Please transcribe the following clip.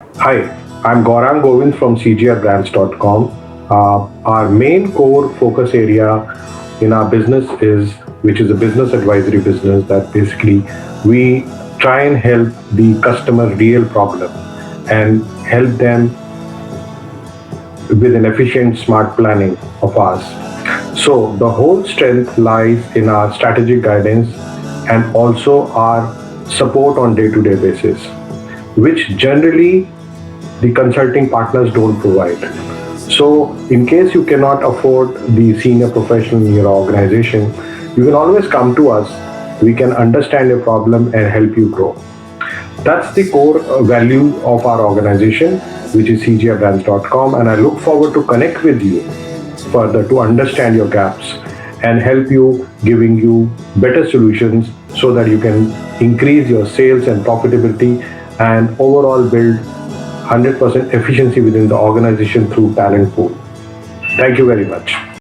Hi, I'm Gaurang Govind from CGRBrands.com. Our main core focus area in our business which is a business advisory business, that basically we try and help the customer real problem and help them with an efficient, smart planning of ours. So the whole strength lies in our strategic guidance and also our support on day-to-day basis, which generally the consulting partners don't provide. So, in case you cannot afford the senior professional in your organization, you can always come to us. We can understand your problem and help you grow. That's the core value of our organization, which is cgrbrands.com. And I look forward to connect with you further to understand your gaps and help you, giving you better solutions so that you can increase your sales and profitability and overall build 100% efficiency within the organization through talent pool. Thank you very much.